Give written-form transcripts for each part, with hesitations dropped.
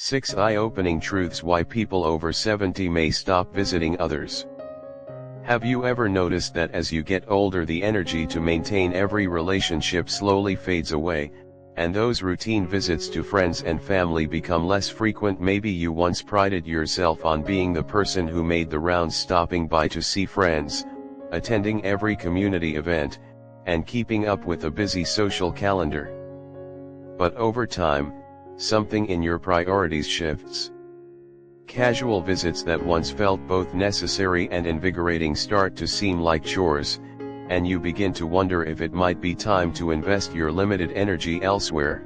6 Eye-opening truths why people over 70 may stop visiting others. Have you ever noticed that as you get older the energy to maintain every relationship slowly fades away, and those routine visits to friends and family become less frequent? Maybe you once prided yourself on being the person who made the rounds, stopping by to see friends, attending every community event, and keeping up with a busy social calendar. But over time, something in your priorities shifts. Casual visits that once felt both necessary and invigorating start to seem like chores, and you begin to wonder if it might be time to invest your limited energy elsewhere.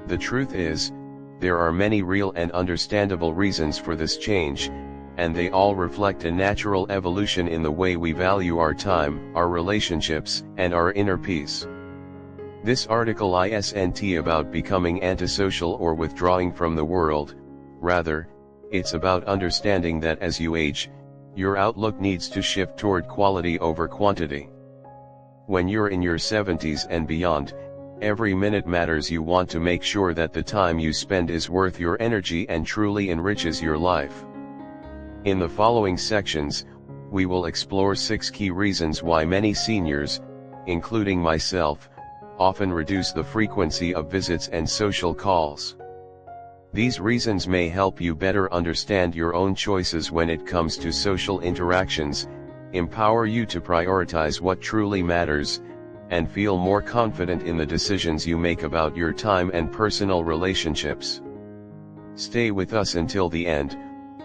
The truth is, there are many real and understandable reasons for this change, and they all reflect a natural evolution in the way we value our time, our relationships, and our inner peace. This article isn't about becoming antisocial or withdrawing from the world. Rather, it's about understanding that as you age, your outlook needs to shift toward quality over quantity. When you're in your 70s and beyond, every minute matters. You want to make sure that the time you spend is worth your energy and truly enriches your life. In the following sections, we will explore 6 key reasons why many seniors, including myself, often reduce the frequency of visits and social calls. These reasons may help you better understand your own choices when it comes to social interactions, empower you to prioritize what truly matters, and feel more confident in the decisions you make about your time and personal relationships. Stay with us until the end,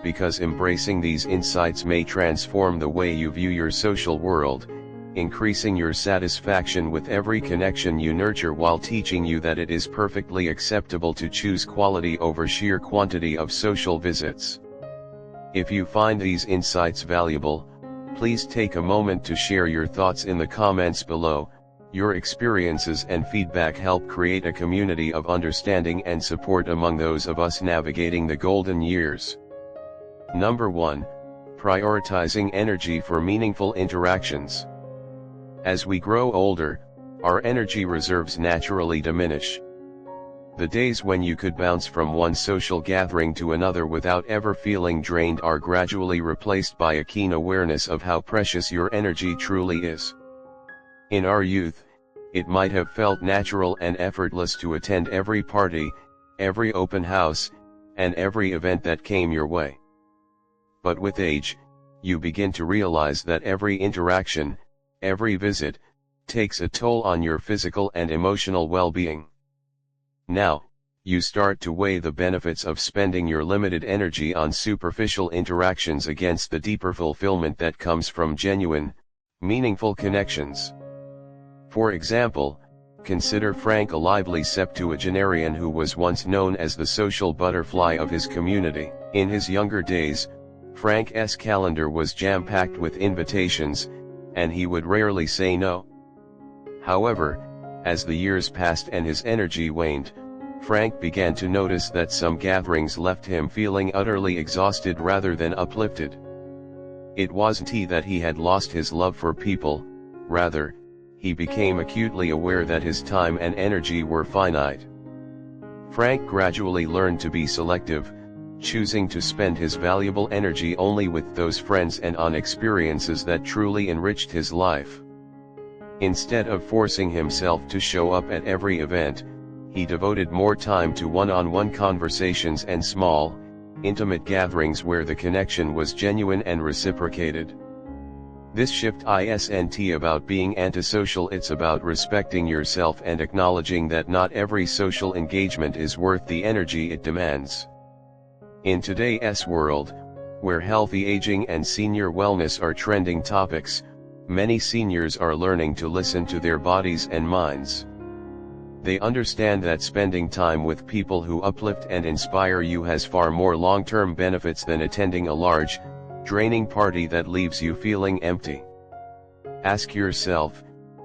because embracing these insights may transform the way you view your social world, increasing your satisfaction with every connection you nurture while teaching you that it is perfectly acceptable to choose quality over sheer quantity of social visits. If you find these insights valuable, please take a moment to share your thoughts in the comments below. Your experiences and feedback help create a community of understanding and support among those of us navigating the golden years. Number 1. Prioritizing energy for meaningful interactions. As we grow older, our energy reserves naturally diminish. The days when you could bounce from one social gathering to another without ever feeling drained are gradually replaced by a keen awareness of how precious your energy truly is. In our youth, it might have felt natural and effortless to attend every party, every open house, and every event that came your way. But with age, you begin to realize that every interaction, every visit, takes a toll on your physical and emotional well-being. Now, you start to weigh the benefits of spending your limited energy on superficial interactions against the deeper fulfillment that comes from genuine, meaningful connections. For example, consider Frank, a lively septuagenarian who was once known as the social butterfly of his community. In his younger days, Frank's calendar was jam-packed with invitations, and he would rarely say no. However, as the years passed and his energy waned, Frank began to notice that some gatherings left him feeling utterly exhausted rather than uplifted. It wasn't that he had lost his love for people, rather, he became acutely aware that his time and energy were finite. Frank gradually learned to be selective, choosing to spend his valuable energy only with those friends and on experiences that truly enriched his life. Instead of forcing himself to show up at every event, he devoted more time to one-on-one conversations and small, intimate gatherings where the connection was genuine and reciprocated. This shift isn't about being antisocial, it's about respecting yourself and acknowledging that not every social engagement is worth the energy it demands. In today's world, where healthy aging and senior wellness are trending topics, many seniors are learning to listen to their bodies and minds. They understand that spending time with people who uplift and inspire you has far more long-term benefits than attending a large, draining party that leaves you feeling empty. Ask yourself,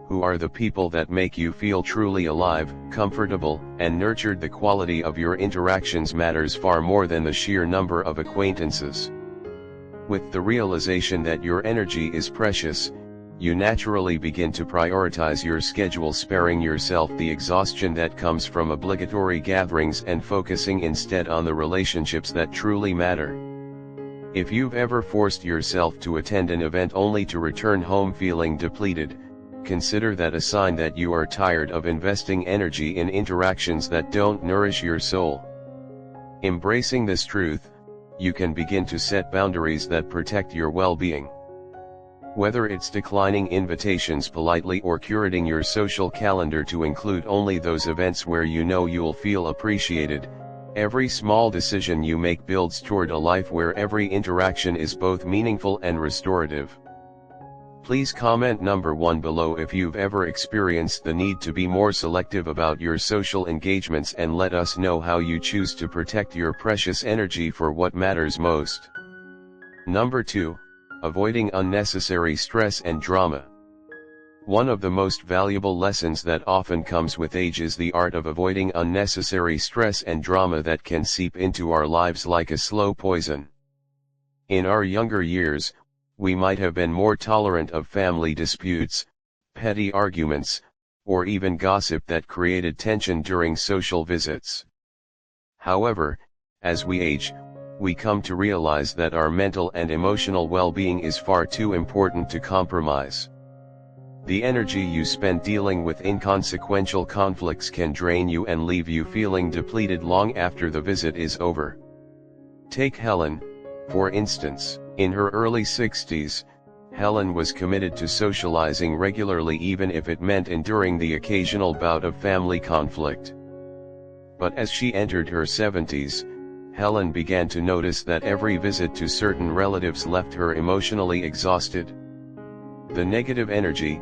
who are the people that make you feel truly alive, comfortable, and nurtured? The quality of your interactions matters far more than the sheer number of acquaintances. With the realization that your energy is precious, you naturally begin to prioritize your schedule, sparing yourself the exhaustion that comes from obligatory gatherings and focusing instead on the relationships that truly matter. If you've ever forced yourself to attend an event only to return home feeling depleted, consider that a sign that you are tired of investing energy in interactions that don't nourish your soul. Embracing this truth, you can begin to set boundaries that protect your well-being. Whether it's declining invitations politely or curating your social calendar to include only those events where you know you'll feel appreciated, every small decision you make builds toward a life where every interaction is both meaningful and restorative. Please comment number 1 below if you've ever experienced the need to be more selective about your social engagements, and let us know how you choose to protect your precious energy for what matters most. Number 2. Avoiding unnecessary stress and drama. One of the most valuable lessons that often comes with age is the art of avoiding unnecessary stress and drama that can seep into our lives like a slow poison. In our younger years, we might have been more tolerant of family disputes, petty arguments, or even gossip that created tension during social visits. However, as we age, we come to realize that our mental and emotional well-being is far too important to compromise. The energy you spend dealing with inconsequential conflicts can drain you and leave you feeling depleted long after the visit is over. Take Helen, for instance. In her early 60s, Helen was committed to socializing regularly, even if it meant enduring the occasional bout of family conflict. But as she entered her 70s, Helen began to notice that every visit to certain relatives left her emotionally exhausted. The negative energy,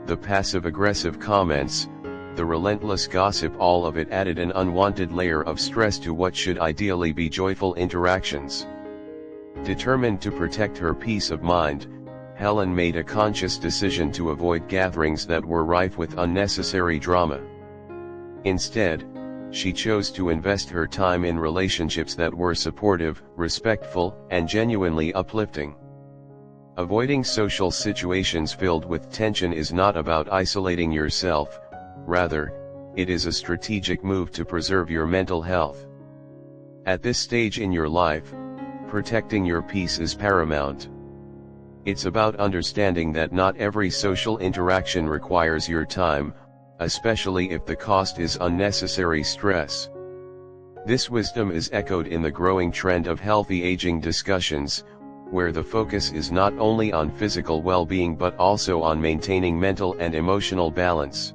the passive-aggressive comments, the relentless gossip, all of it added an unwanted layer of stress to what should ideally be joyful interactions. Determined to protect her peace of mind, Helen made a conscious decision to avoid gatherings that were rife with unnecessary drama. Instead, she chose to invest her time in relationships that were supportive, respectful, and genuinely uplifting. Avoiding social situations filled with tension is not about isolating yourself, rather, it is a strategic move to preserve your mental health. At this stage in your life, protecting your peace is paramount. It's about understanding that not every social interaction requires your time, especially if the cost is unnecessary stress. This wisdom is echoed in the growing trend of healthy aging discussions, where the focus is not only on physical well-being but also on maintaining mental and emotional balance.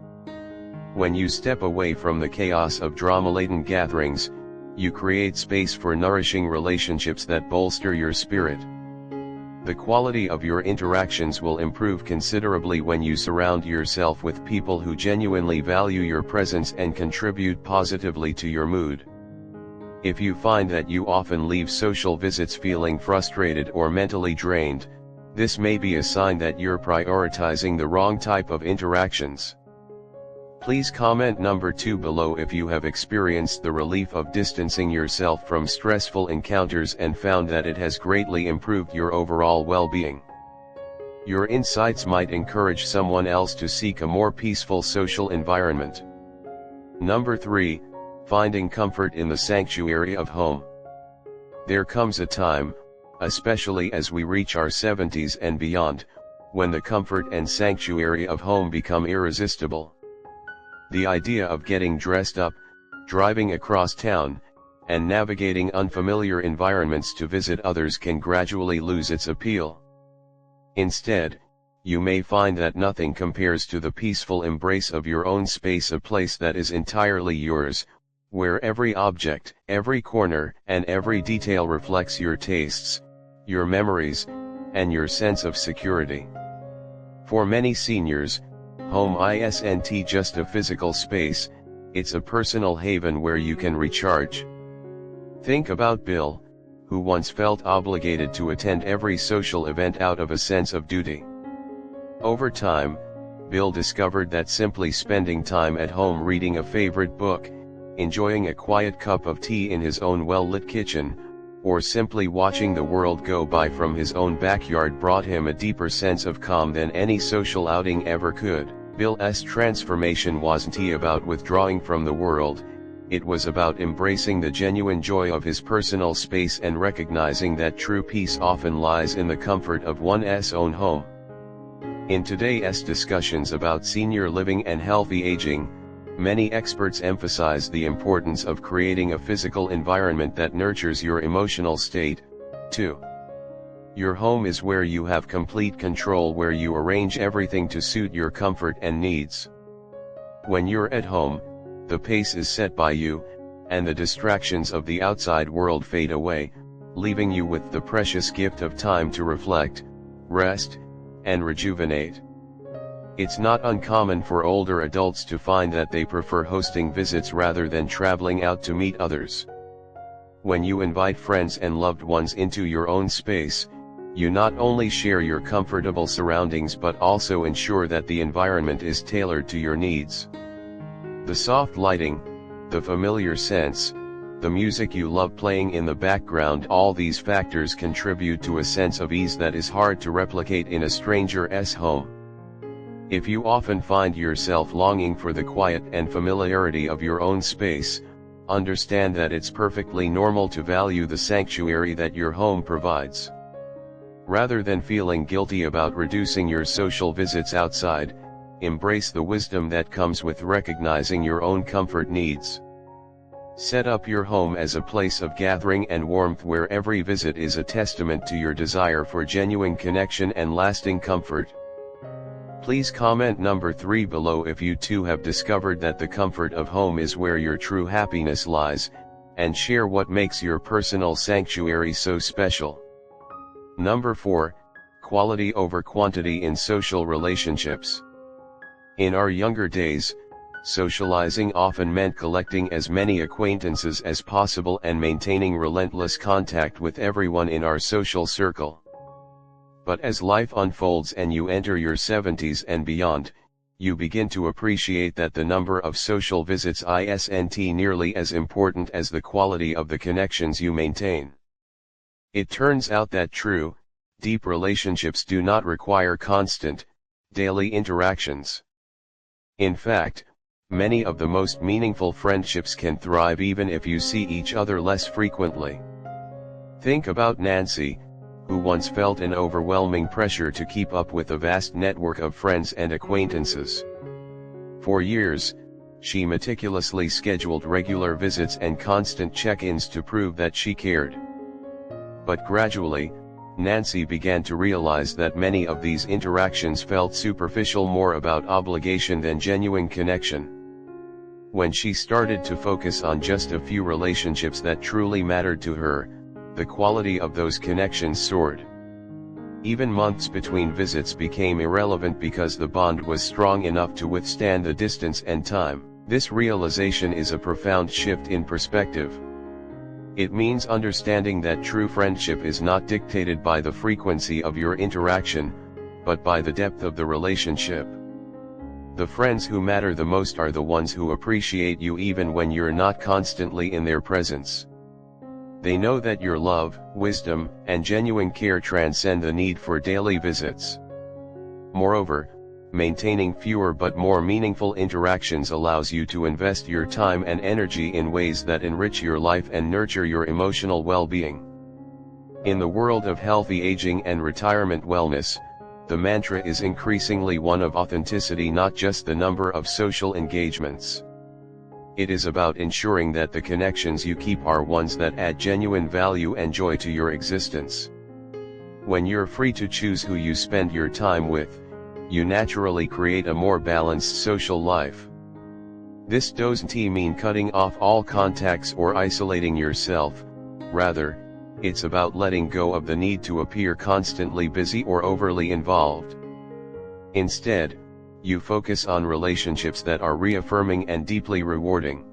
When you step away from the chaos of drama-laden gatherings, you create space for nourishing relationships that bolster your spirit. The quality of your interactions will improve considerably when you surround yourself with people who genuinely value your presence and contribute positively to your mood. If you find that you often leave social visits feeling frustrated or mentally drained, this may be a sign that you're prioritizing the wrong type of interactions. Please comment number 2 below if you have experienced the relief of distancing yourself from stressful encounters and found that it has greatly improved your overall well-being. Your insights might encourage someone else to seek a more peaceful social environment. Number 3, finding comfort in the sanctuary of home. There comes a time, especially as we reach our 70s and beyond, when the comfort and sanctuary of home become irresistible. The idea of getting dressed up, driving across town, and navigating unfamiliar environments to visit others can gradually lose its appeal. Instead, you may find that nothing compares to the peaceful embrace of your own space, a place that is entirely yours, where every object, every corner, and every detail reflects your tastes, your memories, and your sense of security. For many seniors, home isn't just a physical space, it's a personal haven where you can recharge. Think about Bill, who once felt obligated to attend every social event out of a sense of duty. Over time, Bill discovered that simply spending time at home reading a favorite book, enjoying a quiet cup of tea in his own well-lit kitchen, or simply watching the world go by from his own backyard brought him a deeper sense of calm than any social outing ever could. Bill's transformation wasn't about withdrawing from the world, it was about embracing the genuine joy of his personal space and recognizing that true peace often lies in the comfort of one's own home. In today's discussions about senior living and healthy aging, many experts emphasize the importance of creating a physical environment that nurtures your emotional state, too. Your home is where you have complete control, where you arrange everything to suit your comfort and needs. When you're at home, the pace is set by you, and the distractions of the outside world fade away, leaving you with the precious gift of time to reflect, rest, and rejuvenate. It's not uncommon for older adults to find that they prefer hosting visits rather than traveling out to meet others. When you invite friends and loved ones into your own space, you not only share your comfortable surroundings but also ensure that the environment is tailored to your needs. The soft lighting, the familiar scents, the music you love playing in the background, all these factors contribute to a sense of ease that is hard to replicate in a stranger's home. If you often find yourself longing for the quiet and familiarity of your own space, understand that it's perfectly normal to value the sanctuary that your home provides. Rather than feeling guilty about reducing your social visits outside, embrace the wisdom that comes with recognizing your own comfort needs. Set up your home as a place of gathering and warmth where every visit is a testament to your desire for genuine connection and lasting comfort. Please comment number 3 below if you too have discovered that the comfort of home is where your true happiness lies, and share what makes your personal sanctuary so special. Number 4, quality over quantity in social relationships. In our younger days, socializing often meant collecting as many acquaintances as possible and maintaining relentless contact with everyone in our social circle. But as life unfolds and you enter your 70s and beyond, you begin to appreciate that the number of social visits isn't nearly as important as the quality of the connections you maintain. It turns out that true, deep relationships do not require constant, daily interactions. In fact, many of the most meaningful friendships can thrive even if you see each other less frequently. Think about Nancy, who once felt an overwhelming pressure to keep up with a vast network of friends and acquaintances. For years, she meticulously scheduled regular visits and constant check-ins to prove that she cared. But gradually, Nancy began to realize that many of these interactions felt superficial, more about obligation than genuine connection. When she started to focus on just a few relationships that truly mattered to her, the quality of those connections soared. Even months between visits became irrelevant because the bond was strong enough to withstand the distance and time. This realization is a profound shift in perspective. It means understanding that true friendship is not dictated by the frequency of your interaction, but by the depth of the relationship. The friends who matter the most are the ones who appreciate you even when you're not constantly in their presence. They know that your love, wisdom, and genuine care transcend the need for daily visits. Moreover, maintaining fewer but more meaningful interactions allows you to invest your time and energy in ways that enrich your life and nurture your emotional well-being. In the world of healthy aging and retirement wellness, the mantra is increasingly one of authenticity, not just the number of social engagements. It is about ensuring that the connections you keep are ones that add genuine value and joy to your existence. When you're free to choose who you spend your time with, you naturally create a more balanced social life. This doesn't mean cutting off all contacts or isolating yourself, rather, it's about letting go of the need to appear constantly busy or overly involved. Instead, you focus on relationships that are reaffirming and deeply rewarding.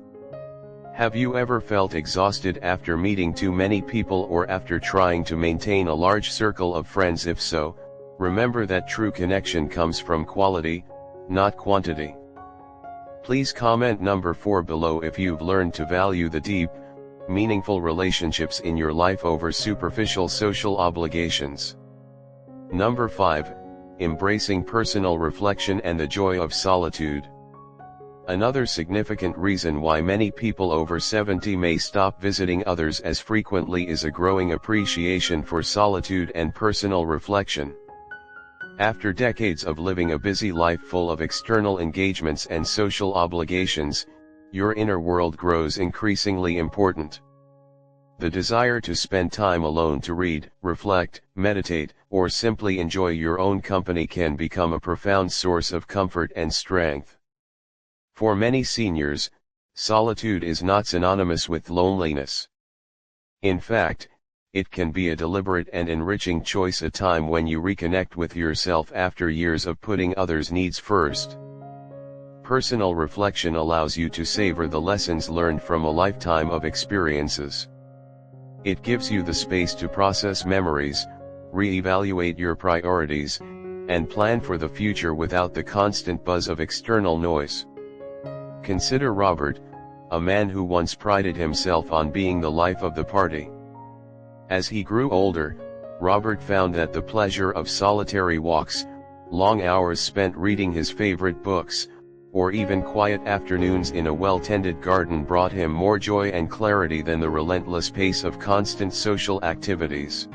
Have you ever felt exhausted after meeting too many people or after trying to maintain a large circle of friends? If so, remember that true connection comes from quality, not quantity. Please comment number 4 below if you've learned to value the deep, meaningful relationships in your life over superficial social obligations. Number 5. Embracing personal reflection and the joy of solitude. Another significant reason why many people over 70 may stop visiting others as frequently is a growing appreciation for solitude and personal reflection. After decades of living a busy life full of external engagements and social obligations, your inner world grows increasingly important. The desire to spend time alone to read, reflect, meditate, or simply enjoy your own company can become a profound source of comfort and strength. For many seniors, solitude is not synonymous with loneliness. In fact, it can be a deliberate and enriching choice, a time when you reconnect with yourself after years of putting others' needs first. Personal reflection allows you to savor the lessons learned from a lifetime of experiences. It gives you the space to process memories, re-evaluate your priorities, and plan for the future without the constant buzz of external noise. Consider Robert, a man who once prided himself on being the life of the party. As he grew older, Robert found that the pleasure of solitary walks, long hours spent reading his favorite books, or even quiet afternoons in a well-tended garden brought him more joy and clarity than the relentless pace of constant social activities.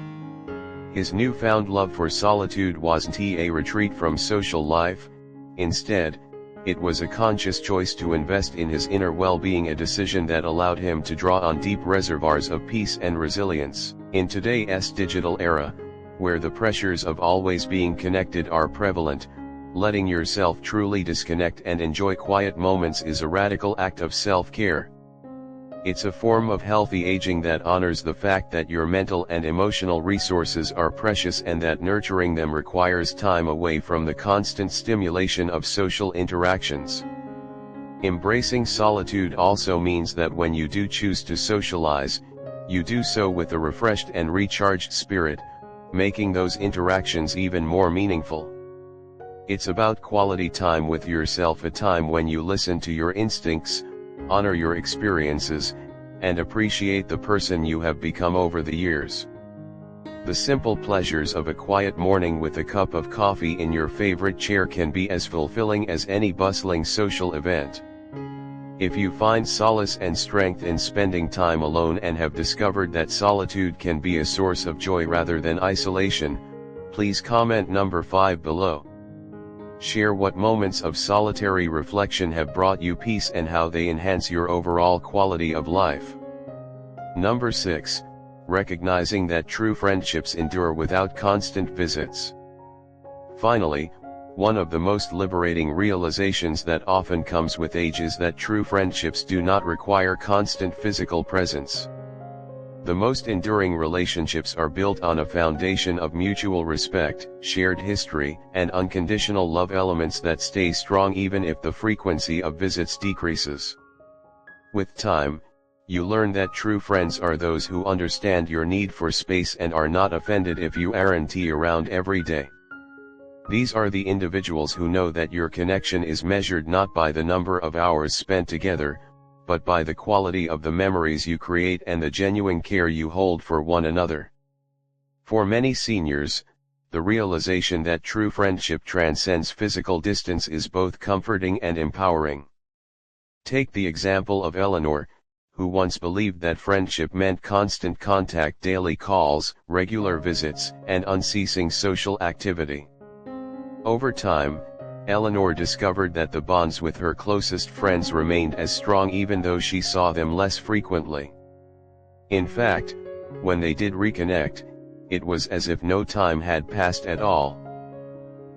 His newfound love for solitude wasn't a retreat from social life. Instead, it was a conscious choice to invest in his inner well-being, a decision that allowed him to draw on deep reservoirs of peace and resilience. In today's digital era, where the pressures of always being connected are prevalent, letting yourself truly disconnect and enjoy quiet moments is a radical act of self-care. It's a form of healthy aging that honors the fact that your mental and emotional resources are precious and that nurturing them requires time away from the constant stimulation of social interactions. Embracing solitude also means that when you do choose to socialize, you do so with a refreshed and recharged spirit, making those interactions even more meaningful. It's about quality time with yourself, a time when you listen to your instincts, honor your experiences, and appreciate the person you have become over the years. The simple pleasures of a quiet morning with a cup of coffee in your favorite chair can be as fulfilling as any bustling social event. If you find solace and strength in spending time alone and have discovered that solitude can be a source of joy rather than isolation, please comment number 5 below. Share what moments of solitary reflection have brought you peace and how they enhance your overall quality of life. Number 6. Recognizing that true friendships endure without constant visits. Finally, one of the most liberating realizations that often comes with age is that true friendships do not require constant physical presence. The most enduring relationships are built on a foundation of mutual respect, shared history, and unconditional love, elements that stay strong even if the frequency of visits decreases. With time, you learn that true friends are those who understand your need for space and are not offended if you aren't around every day. These are the individuals who know that your connection is measured not by the number of hours spent together, but by the quality of the memories you create and the genuine care you hold for one another. For many seniors, the realization that true friendship transcends physical distance is both comforting and empowering. Take the example of Eleanor, who once believed that friendship meant constant contact, daily calls, regular visits, and unceasing social activity. Over time, Eleanor discovered that the bonds with her closest friends remained as strong even though she saw them less frequently. In fact, when they did reconnect, it was as if no time had passed at all.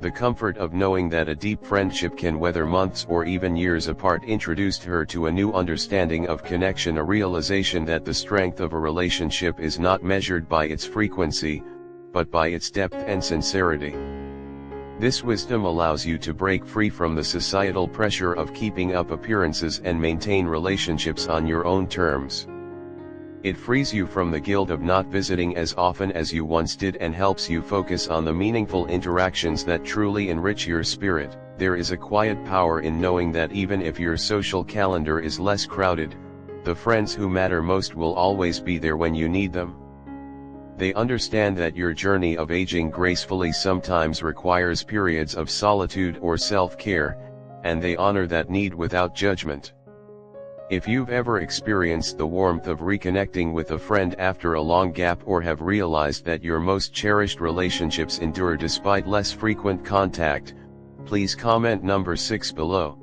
The comfort of knowing that a deep friendship can weather months or even years apart introduced her to a new understanding of connection, a realization that the strength of a relationship is not measured by its frequency, but by its depth and sincerity. This wisdom allows you to break free from the societal pressure of keeping up appearances and maintain relationships on your own terms. It frees you from the guilt of not visiting as often as you once did and helps you focus on the meaningful interactions that truly enrich your spirit. There is a quiet power in knowing that even if your social calendar is less crowded, The friends who matter most will always be there when you need them. They understand that your journey of aging gracefully sometimes requires periods of solitude or self-care, and they honor that need without judgment. If you've ever experienced the warmth of reconnecting with a friend after a long gap, or have realized that your most cherished relationships endure despite less frequent contact, please comment number 6 below.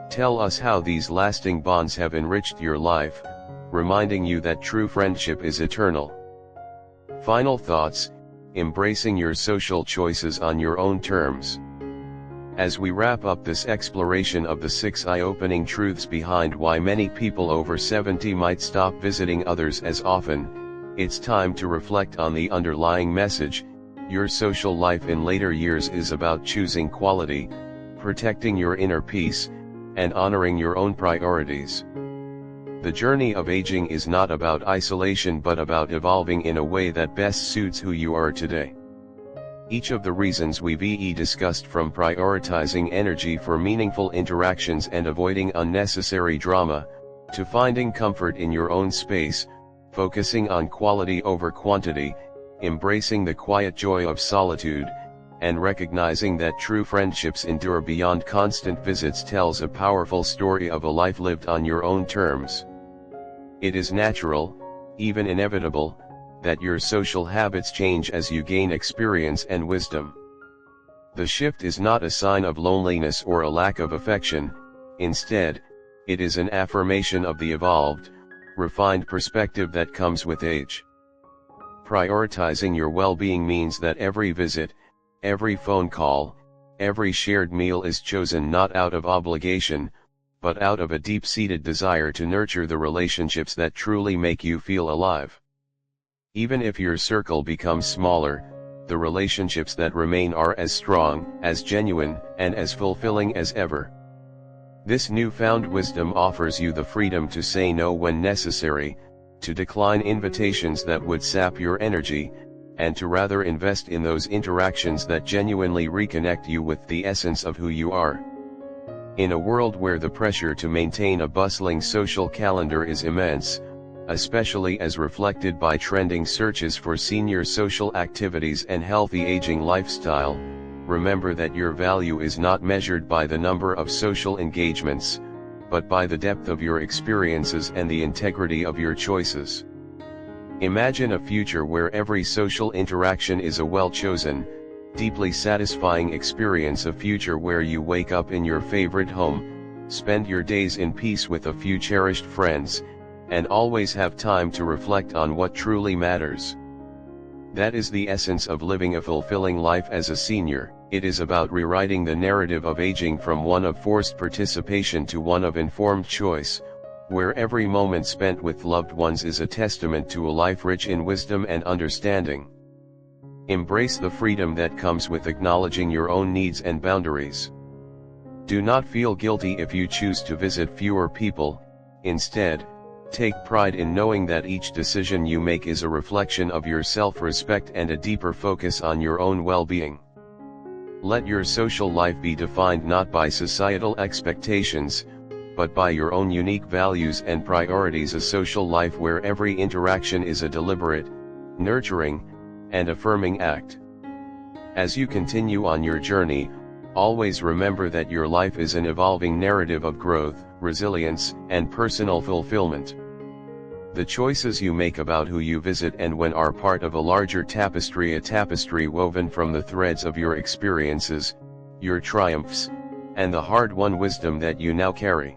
Tell us how these lasting bonds have enriched your life, reminding you that true friendship is eternal. Final thoughts: embracing your social choices on your own terms. As we wrap up this exploration of the 6 eye-opening truths behind why many people over 70 might stop visiting others as often, it's time to reflect on the underlying message. Your social life in later years is about choosing quality, protecting your inner peace, and honoring your own priorities. The journey of aging is not about isolation but about evolving in a way that best suits who you are today. Each of the reasons we've discussed, from prioritizing energy for meaningful interactions and avoiding unnecessary drama, to finding comfort in your own space, focusing on quality over quantity, embracing the quiet joy of solitude, and recognizing that true friendships endure beyond constant visits, tells a powerful story of a life lived on your own terms. It is natural, even inevitable, that your social habits change as you gain experience and wisdom. The shift is not a sign of loneliness or a lack of affection. Instead, it is an affirmation of the evolved, refined perspective that comes with age. Prioritizing your well-being means that every visit, every phone call, every shared meal is chosen not out of obligation, but out of a deep-seated desire to nurture the relationships that truly make you feel alive. Even if your circle becomes smaller, the relationships that remain are as strong, as genuine, and as fulfilling as ever. This newfound wisdom offers you the freedom to say no when necessary, to decline invitations that would sap your energy, and to rather invest in those interactions that genuinely reconnect you with the essence of who you are. In a world where the pressure to maintain a bustling social calendar is immense, especially as reflected by trending searches for senior social activities and healthy aging lifestyle, remember that your value is not measured by the number of social engagements, but by the depth of your experiences and the integrity of your choices. Imagine a future where every social interaction is a well-chosen, deeply satisfying experience, a future where you wake up in your favorite home, spend your days in peace with a few cherished friends, and always have time to reflect on what truly matters. That is the essence of living a fulfilling life as a senior. It is about rewriting the narrative of aging from one of forced participation to one of informed choice, where every moment spent with loved ones is a testament to a life rich in wisdom and understanding. Embrace the freedom that comes with acknowledging your own needs and boundaries. Do not feel guilty if you choose to visit fewer people. Instead, take pride in knowing that each decision you make is a reflection of your self-respect and a deeper focus on your own well-being. Let your social life be defined not by societal expectations, but by your own unique values and priorities, a social life where every interaction is a deliberate, nurturing, and affirming act. As you continue on your journey, always remember that your life is an evolving narrative of growth, resilience, and personal fulfillment. The choices you make about who you visit and when are part of a larger tapestry, a tapestry woven from the threads of your experiences, your triumphs, and the hard-won wisdom that you now carry.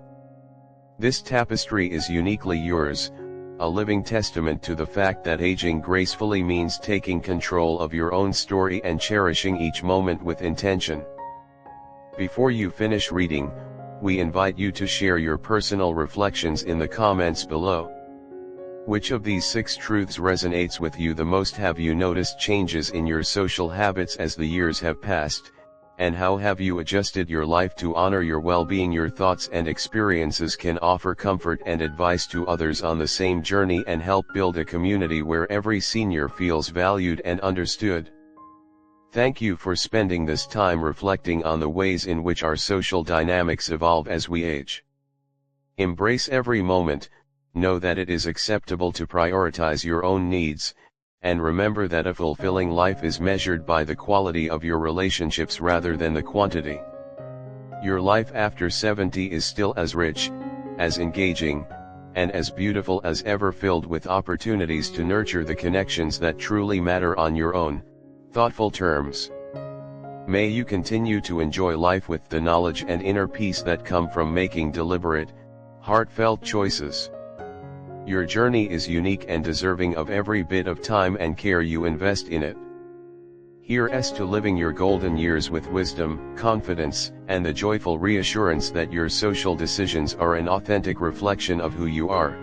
This tapestry is uniquely yours, a living testament to the fact that aging gracefully means taking control of your own story and cherishing each moment with intention. Before you finish reading, we invite you to share your personal reflections in the comments below. Which of these 6 truths resonates with you the most? Have you noticed changes in your social habits as the years have passed, and how have you adjusted your life to honor your well-being? Your thoughts and experiences can offer comfort and advice to others on the same journey and help build a community where every senior feels valued and understood. Thank you for spending this time reflecting on the ways in which our social dynamics evolve as we age. Embrace every moment, know that it is acceptable to prioritize your own needs, and remember that a fulfilling life is measured by the quality of your relationships rather than the quantity. Your life after 70 is still as rich, as engaging, and as beautiful as ever, filled with opportunities to nurture the connections that truly matter on your own, thoughtful terms. May you continue to enjoy life with the knowledge and inner peace that come from making deliberate, heartfelt choices. Your journey is unique and deserving of every bit of time and care you invest in it. Here's to living your golden years with wisdom, confidence, and the joyful reassurance that your social decisions are an authentic reflection of who you are.